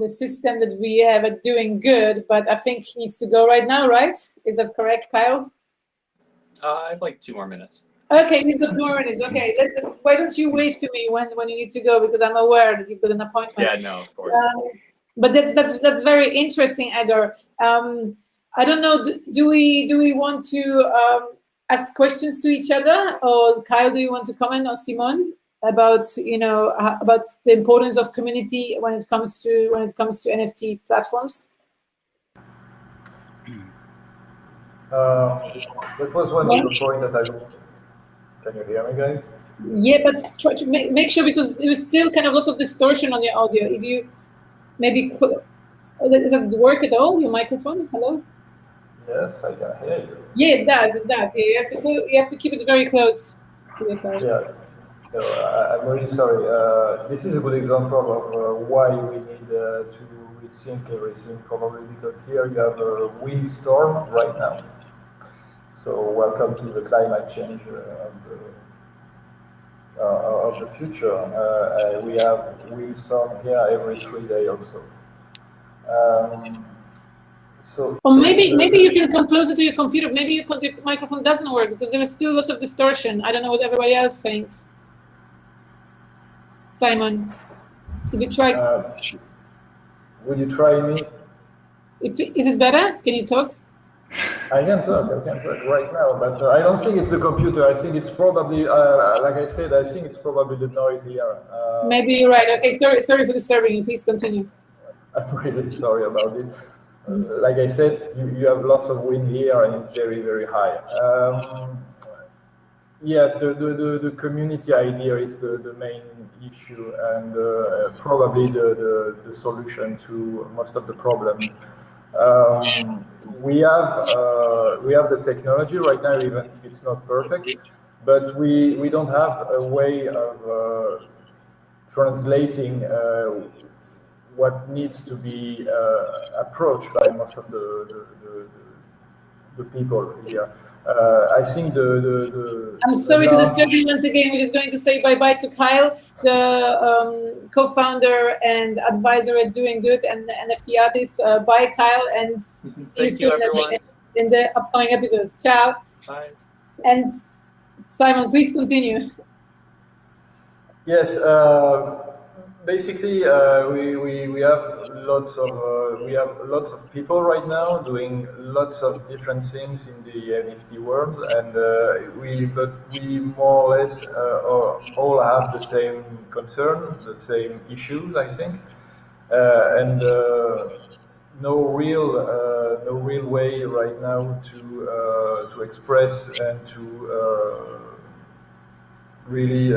system that we have at DoinGud, but I think he needs to go right now, right? Is that correct, Kyle? I have like 2 more minutes. Okay, he's got 2 more minutes. Okay, why don't you wave to me when you need to go, because I'm aware that you've got an appointment. Yeah, no, of course. But that's very interesting, Egor. I don't know. Do we want to ask questions to each other, or Kyle, do you want to comment, or Simon, about about the importance of community when it comes to NFT platforms? That was one of the points that I. Can you hear me, guys? Yeah, but try to make sure, because there is still kind of lots of distortion on your audio. If you maybe does it work at all? Your microphone? Hello? Yes, I can hear you. Yeah, it does. It does. Yeah, you have to keep it very close to your side. Yeah. No, I'm really sorry. This is a good example of why we need to rethink everything, probably because here you have a windstorm right now. So welcome to the climate change of the future. We have windstorm here every 3 days or so. Or maybe you can come closer to your computer. Maybe your microphone doesn't work because there is still lots of distortion. I don't know what everybody else thinks. Simon, if you try. Would you try me? Is it better? Can you talk? I can talk right now, but I don't think it's the computer. I think it's probably, like I said, I think it's probably the noise here. Maybe you're right. Okay, sorry for disturbing you. Please continue. I'm really sorry about this. Like I said, you have lots of wind here, and it's very, very high. Yes, the community idea is the main issue, and probably the solution to most of the problems. We have the technology right now, even if it's not perfect, but we don't have a way of translating what needs to be approached by most of the people here. I think I'm sorry to disturb you once again. We're just going to say bye-bye to Kyle, the co-founder and advisor at DoinGud and the NFT artist. Bye, Kyle, and see you soon in the upcoming episodes. Ciao. Bye. And Simon, please continue. Yes, basically we have lots of people right now doing lots of different things in the NFT world, and we more or less all have the same concern, the same issues, I think, and no real way right now to express and to really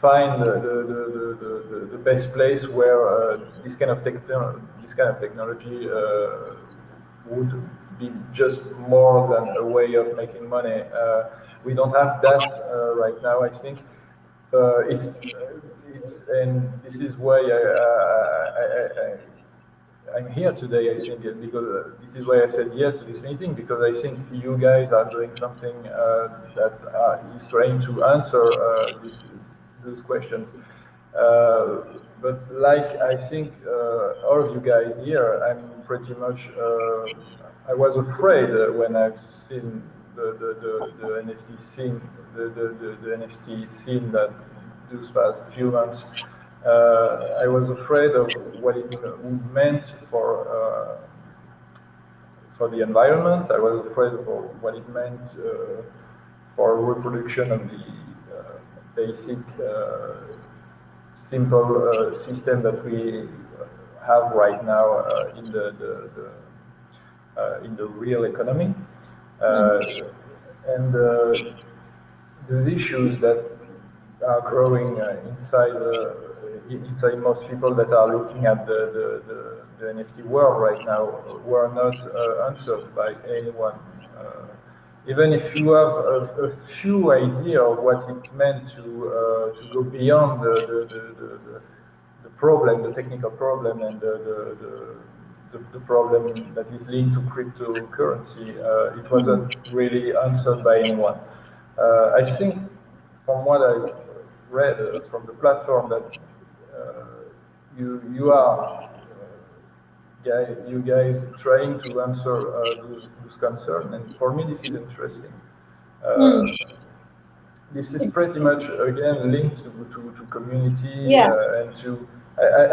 find the best place where this kind of technology would be just more than a way of making money. We don't have that right now, I think. And this is why I'm here today, I think, because this is why I said yes to this meeting, because I think you guys are doing something that is trying to answer those questions. But like I think all of you guys here, I'm pretty much, I was afraid when I've seen the NFT scene, the NFT scene that those past few months. I was afraid of what it meant for the environment. I was afraid of what it meant for reproduction of the basic, simple system that we have right now in the real economy, and those issues that are growing inside most people that are looking at the NFT world right now were not answered by anyone. Even if you have a few idea of what it meant to go beyond the problem, the technical problem, and the problem that is linked to cryptocurrency, it wasn't really answered by anyone. I think from what I read from the platform that you guys trying to answer those concerns, and for me this is interesting. This is pretty much again linked to community, and to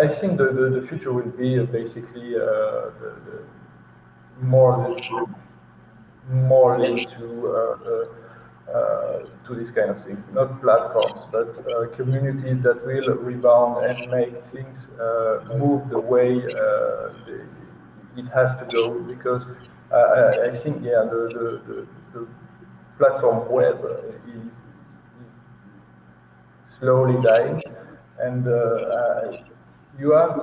I think the future will be basically more linked to these kind of things, not platforms, but communities that will rebound and make things move the way it has to go. Because I think, the platform web is slowly dying, and you have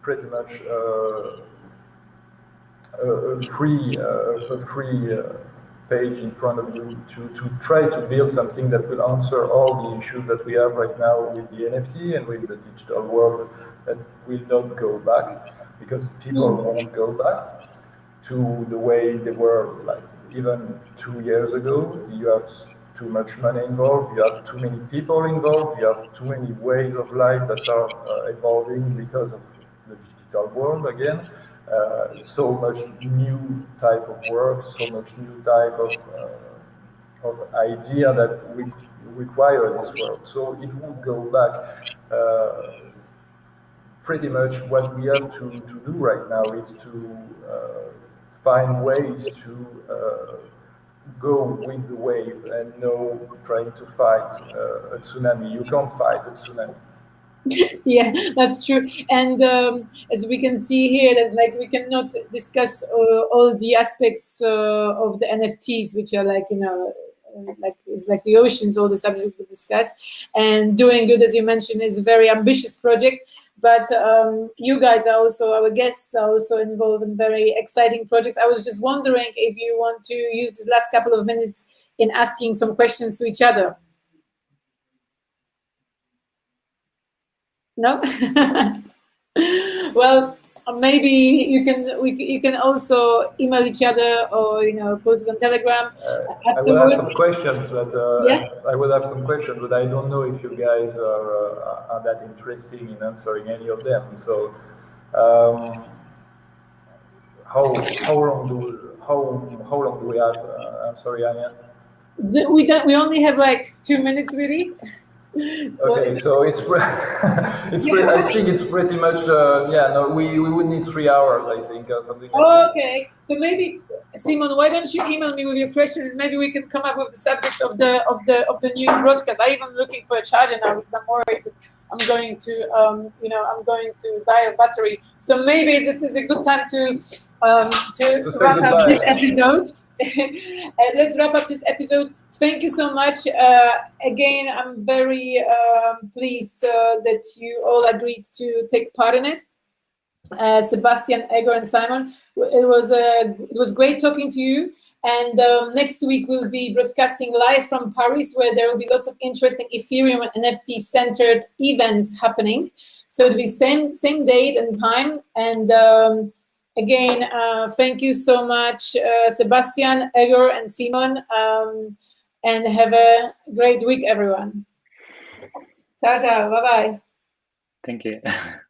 pretty much a free page in front of you to try to build something that will answer all the issues that we have right now with the NFT and with the digital world, that will not go back, because people won't go back to the way they were like even 2 years ago. You have too much money involved, you have too many people involved, you have too many ways of life that are evolving because of the digital world again. So much new type of work, so much new type of idea that we require this world. So it won't go back. Pretty much what we have to do right now is to find ways to go with the wave, and no trying to fight a tsunami. You can't fight a tsunami. Yeah, that's true. And as we can see here, that like we cannot discuss all the aspects of the NFTs, which are like, like it's like the oceans, all the subjects we discuss. And DoinGud, as you mentioned, is a very ambitious project. But you guys are also, our guests are also involved in very exciting projects. I was just wondering if you want to use this last couple of minutes in asking some questions to each other. No? Well, maybe you can also email each other, or post it on Telegram I will have afterwards. some questions, but Yeah. I will have some questions, but I don't know if you guys are that interested in answering any of them. So, how long do we have? I'm sorry, Ania. We only have like 2 minutes, really. So, Okay, so it's I think it's pretty much we would need 3 hours, I think, or something like this. Okay, so maybe Simon, why don't you email me with your questions? Maybe we can come up with the subjects of the new broadcast. I'm even looking for a charger now because I'm worried that I'm going to I'm going to die of battery. So maybe it is a good time to wrap up this episode. Let's wrap up this episode. Thank you so much. Again, I'm very pleased that you all agreed to take part in it. Sebastian, Egor, and Simon. It was great talking to you. And next week we'll be broadcasting live from Paris, where there will be lots of interesting Ethereum and NFT centered events happening. So it'll be same date and time. And again, thank you so much, Sebastian, Egor, and Simon. And have a great week, everyone. Ciao, ciao. Bye-bye. Thank you.